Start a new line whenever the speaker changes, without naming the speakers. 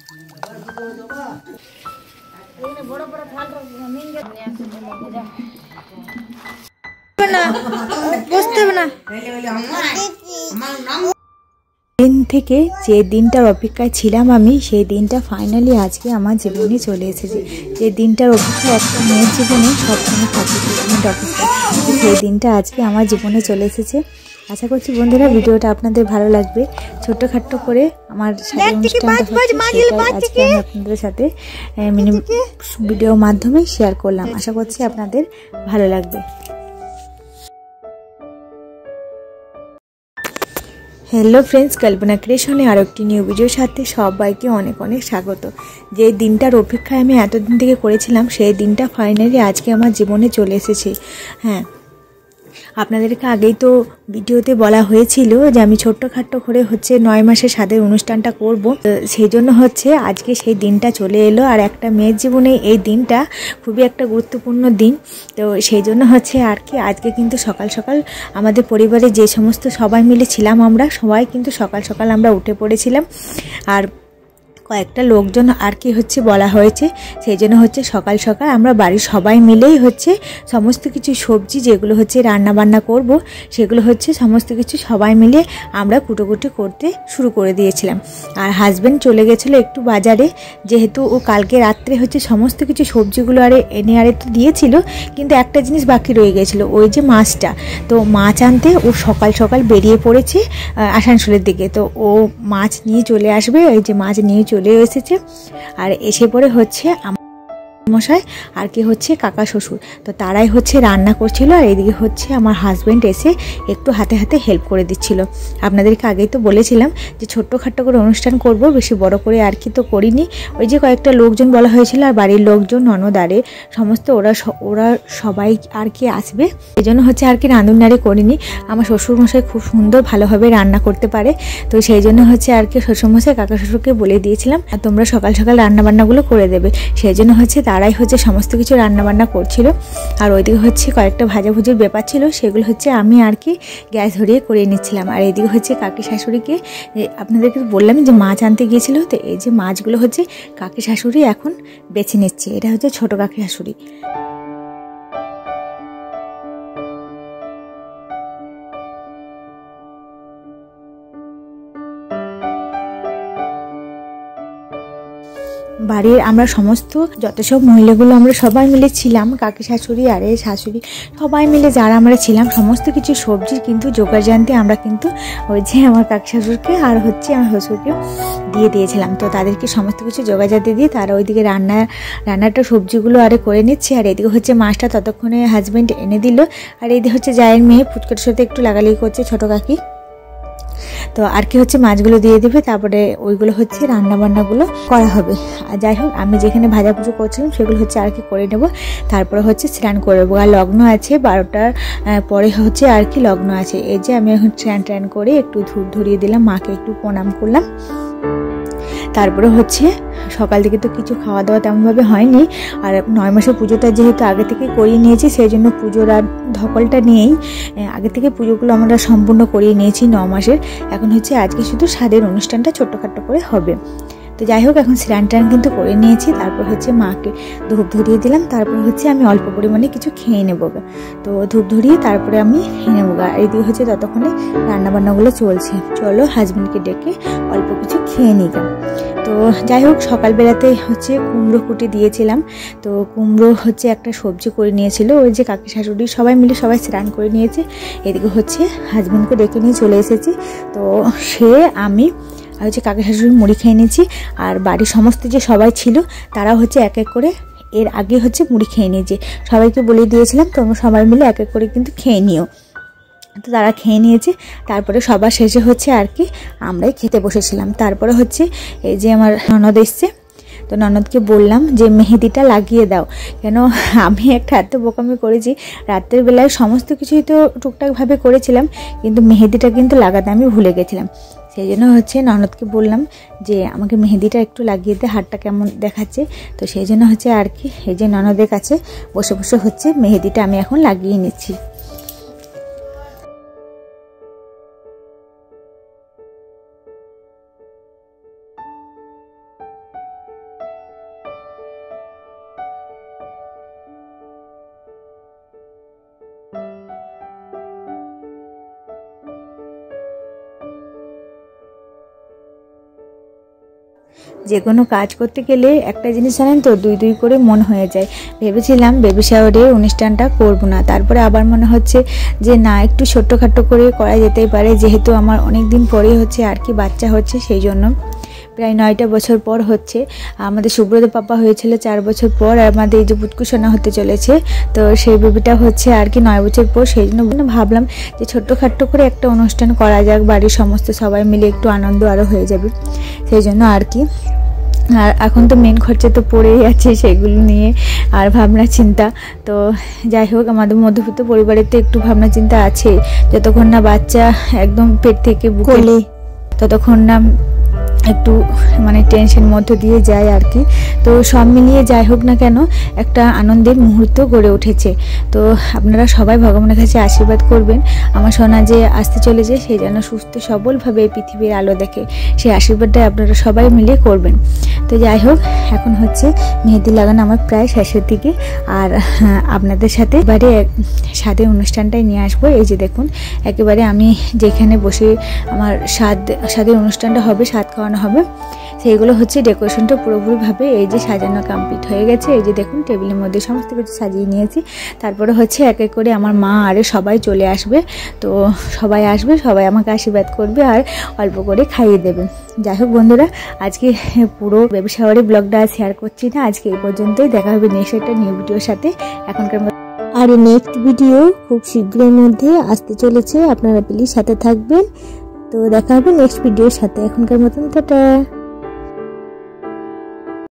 দিন থেকে যে দিনটার অপেক্ষায় ছিলাম আমি, সেই দিনটা ফাইনালি আজকে আমার জীবনে চলে এসেছে। যে দিনটার অপেক্ষা একটা মেয়ের জীবনে সবসময় থাকে, অপেক্ষা, সেই দিনটা আজকে আমার জীবনে চলে এসেছে। আশা করছি বন্ধুরা ভিডিওটা আপনাদের ভালো লাগবে। ছোট্টখাট্ট করে আমার সাথে অনুষ্ঠানটা হচ্ছে, আজকে আমি আপনাদের সাথে মিনি ভিডিওর মাধ্যমে শেয়ার করলাম। আশা করছি আপনাদের ভালো লাগবে। হ্যালো ফ্রেন্ডস, কল্পনা ক্রিয়েশনে আর একটি নিউ ভিডিওর সাথে সবাইকে অনেক অনেক স্বাগত। যে দিনটার অপেক্ষায় আমি এতদিন থেকে করেছিলাম, সেই দিনটা ফাইনালি আজকে আমার জীবনে চলে এসেছে। হ্যাঁ, আপনাদেরকে আগেই তো ভিডিওতে বলা হয়েছিল যে আমি ছোট্টখাট্ট করে 9 মাসের স্বাদের অনুষ্ঠানটা করব। সেই জন্য আজকে সেই দিনটা চলে এলো। আর একটা মেয়ের জীবনে এই দিনটা খুবই একটা গুরুত্বপূর্ণ দিন। তো সেই জন্য আর কি আজকে কিন্তু সকাল সকাল আমাদের পরিবারে যে সমস্ত সবাই মিলে ছিলাম, আমরা সবাই কিন্তু সকাল সকাল আমরা উঠে পড়েছিলাম। আর কয়েকটা লোকজন আর কি বলা হয়েছে, সেই জন্য সকাল সকাল আমরা বাড়ির সবাই মিলেই সমস্ত কিছু সবজি যেগুলো রান্না বান্না করব, সেগুলো সমস্ত কিছু সবাই মিলে আমরা কুটোকুটি করতে শুরু করে দিয়েছিলাম। আর হাজব্যান্ড চলে গেছিলো একটু বাজারে, যেহেতু ও কালকে রাত্রে সমস্ত কিছু সবজিগুলো এনে তো দিয়েছিল, কিন্তু একটা জিনিস বাকি রয়ে গেছিলো, ওই যে মাছটা। তো মাছ আনতে ও সকাল সকাল বেরিয়ে পড়েছে আসানসোলের দিকে। তো ও মাছ নিয়ে চলে আসবে, ওই যে মাছ নিয়ে চলে এসেছে। আর এসে পরে মশাই আর কি কাকা শ্বশুর, তো তারাই রান্না করছিল। আর এদিকে আমার হাজব্যান্ড এসে একটু হাতে হাতে হেল্প করে দিচ্ছিল। আপনাদেরকে আগেই তো বলেছিলাম যে ছোট্টখাট্ট করে অনুষ্ঠান করব, বেশি বড় করে আর কি তো করিনি। ওই যে কয়েকটা লোকজন বলা হয়েছিল, আর বাড়ির লোকজন, ননদ আরে সমস্ত ওরা সবাই আর কি আসবে, এই জন্য আর কি রাঁধুনারি করিনি। আমার শ্বশুরমশাই খুব সুন্দর ভালোভাবে রান্না করতে পারে, তো সেই জন্য আর কি শ্বশুরমশাই কাকা শ্বশুরকে বলে দিয়েছিলাম আর তোমরা সকাল সকাল রান্নাবান্নাগুলো করে দেবে। সেই জন্য তারাই সমস্ত কিছু রান্নাবান্না করছিল। আর ওইদিকে কয়েকটা ভাজাভুজির ব্যাপার ছিল, সেগুলো আমি আর কি গ্যাস ধরিয়ে করে নিচ্ছিলাম। আর এইদিকে কাকি শাশুড়িকে আপনাদেরকে বললাম যে মাছ আনতে গিয়েছিল, তো এই যে মাছগুলো কাকি শাশুড়ি এখন বেছে নিচ্ছে। এটা ছোট কাকি শাশুড়ি। বাড়ির আমরা সমস্ত যত সব মহিলাগুলো আমরা সবাই মিলে ছিলাম, কাকি শাশুড়ি আর এই শাশুড়ি সবাই মিলে যারা আমরা ছিলাম, সমস্ত কিছু সবজির কিন্তু জোগাড় জানতে আমরা কিন্তু ওই যে আমার কাকি শাশুড়কে আর আমার শ্বশুরকে দিয়ে দিয়েছিলাম। তো তাদেরকে সমস্ত কিছু জোগাড় জানতে দিয়ে তারা ওইদিকে রান্নাটা সবজিগুলো করে নিচ্ছে। আর এদিকে মাছটা ততক্ষণে হাজব্যান্ড এনে দিল। আর এইদিকে জায়ের মেয়ে ফুচকার সাথে একটু লাগালাগি করছে ছোটো কাকি। তো আর কি মাছগুলো দিয়ে দেবে, তারপরে ওইগুলো রান্নাবান্নাগুলো করা হবে। আর যাই হোক, আমি যেখানে ভাজাভুজি করছিলাম সেগুলো আর কি করে নেব। তারপরে স্নান করে নেবো। আর লগ্ন আছে 12টার পরে আর কি লগ্ন আছে। এই যে আমি এখন স্নান করে একটু ধূপ ধরিয়ে দিলাম, মাকে একটু প্রণাম করলাম। তারপরে সকাল থেকে তো কিছু খাওয়া দাওয়া তেমনভাবে হয়নি। আর 9 মাসের পুজোটা যেহেতু আগে থেকে করিয়ে নিয়েছি, সেই জন্য পুজোর আর ধকলটা নিয়েই আগে থেকে পুজোগুলো আমরা সম্পূর্ণ করিয়ে নিয়েছি 9 মাসের। এখন আজকে শুধু স্বাদের অনুষ্ঠানটা ছোট্টখাট্ট করে হবে। তো যাই হোক, এখন স্নান টান কিন্তু করে নিয়েছি। তারপর মাকে ধূপ ধরিয়ে দিলাম। তারপর আমি অল্প পরিমাণে কিছু খেয়ে নেবো। তো ধূপ ধরিয়ে তারপরে আমি খেয়ে নেবো। আর এদিকে ততক্ষণে রান্নাবান্নাগুলো চলছে। চলো হাজব্যান্ডকে ডেকে অল্প কিছু খেয়ে নিই। তো যাই হোক, সকালবেলাতে কুমড়ো কুটে দিয়েছিলাম। তো কুমড়ো একটা সবজি করে নিয়েছিল ওই যে কাকি শাশুড়ি, সবাই মিলে সবাই স্নান করে নিয়েছে। এদিকে হাজব্যান্ডকে ডেকে নিয়ে চলে এসেছি। তো আমি কাকি শাশুড়ি মুড়ি খেয়ে নিয়েছি। আর বাড়ির সমস্ত যে সবাই ছিল তারা এক এক করে এর আগে মুড়ি খেয়ে নিয়েছে। সবাইকে বলে দিয়েছিলাম তোমরা সবাই মিলে এক এক করে কিন্তু খেয়ে নিও। তো তারা খেয়ে নিয়েছে। তারপরে সবার শেষে আর কি আমরাই খেতে বসেছিলাম। তারপরে এই যে আমার ননদ এসছে, তো ননদকে বললাম যে মেহেদিটা লাগিয়ে দাও। কেন আমি একটা এত বোকামি করেছি, রাতের বেলায় সমস্ত কিছুই তো টুকটাকভাবে করেছিলাম, কিন্তু মেহেদিটা কিন্তু লাগাতে আমি ভুলে গেছিলাম। সেই জন্য ননদকে বললাম যে আমাকে মেহেদিটা একটু লাগিয়ে দে, হাতটা কেমন দেখাচ্ছে। তো সেই জন্য আর কি এই যে ননদের কাছে বসে বসে মেহেদিটা আমি এখন লাগিয়ে নিচ্ছি। যে কোনো কাজ করতে গেলে একটা জিনিস জানেন তো, দুই দুই করে মন হয়ে যায়। ভেবেছিলাম বেবি শাওয়ারে অনুষ্ঠানটা করব না, তারপরে আবার মনে হচ্ছে যে না, একটু ছোট্টখাটো করে করা যেতেই পারে, যেহেতু আমার অনেক দিন পরে হচ্ছে আর কি বাচ্চা হচ্ছে, সেই জন্য। প্রায় 9টা বছর পর হচ্ছে। আমাদের সুব্রত পাপা হয়েছিল 4 বছর পর, আর আমাদের এই যে পুচকুসোনা হতে চলেছে, তো সেই বেবিটা হচ্ছে আর কি 9 বছর পর। সেই জন্য ভাবলাম যে ছোট্টখাট্টো করে একটা অনুষ্ঠান করা যাক, বাড়ির সমস্ত সবাই মিলে একটু আনন্দ আরও হয়ে যাবে, সেই জন্য আর কি। আর এখন তো মেন খরচা তো পড়েই আছে, সেগুলো নিয়ে আর ভাবনা চিন্তা। তো যাই হোক, আমাদের মধ্যবিত্ত পরিবারের তো একটু ভাবনা চিন্তা আছে, যতক্ষণ না বাচ্চা একদম পেট থেকে বুকে, ততক্ষণ না একটু মানে টেনশন মধ্যে দিয়ে যায় আর কি। তো সব মিলিয়ে যাই হোক না কেন, একটা আনন্দের মুহূর্ত গড়ে উঠেছে। তো আপনারা সবাই ভগবানের কাছে আশীর্বাদ করবেন আমার সোনা যে আসতে চলেছে, সেই যেন সুস্থ সবলভাবে পৃথিবীর আলো দেখে, সেই আশীর্বাদটাই আপনারা সবাই মিলে করবেন। তো যাই হোক, এখন হচ্ছে মেহেদি লাগানো আমার প্রায় শেষের দিকে, আর আপনাদের সাথে এবারে স্বাদের অনুষ্ঠানটাই নিয়ে আসবো। এই যে দেখুন, একেবারে আমি যেখানে বসে আমার স্বাদের অনুষ্ঠানটা হবে, স্বাদ খাওয়ানো হবে, সেইগুলো হচ্ছে ডেকোরেশনটা পুরোপুরিভাবে এই যে সাজানো কমপ্লিট হয়ে গেছে। এই যে দেখুন, টেবিলের মধ্যে সমস্ত কিছু সাজিয়ে নিয়েছি। তারপরে হচ্ছে এক এক করে আমার মা আরে সবাই চলে আসবে। তো সবাই আসবে, সবাই আমাকে আশীর্বাদ করবে আর অল্প করে খাইয়ে দেবে। যাই হোক বন্ধুরা, আজকে পুরো বেবি শাওয়ারের ব্লগটা শেয়ার করছি না, আজকে এই পর্যন্তই। দেখা হবে নেক্সট একটা নিউ ভিডিওর সাথে। এখনকার আর নেক্সট ভিডিও খুব শীঘ্রের মধ্যে আসতে চলেছে, আপনারা প্লিজ সাথে থাকবেন। তো দেখা হবে নেক্সট ভিডিওর সাথে। এখনকার মতন টাটা।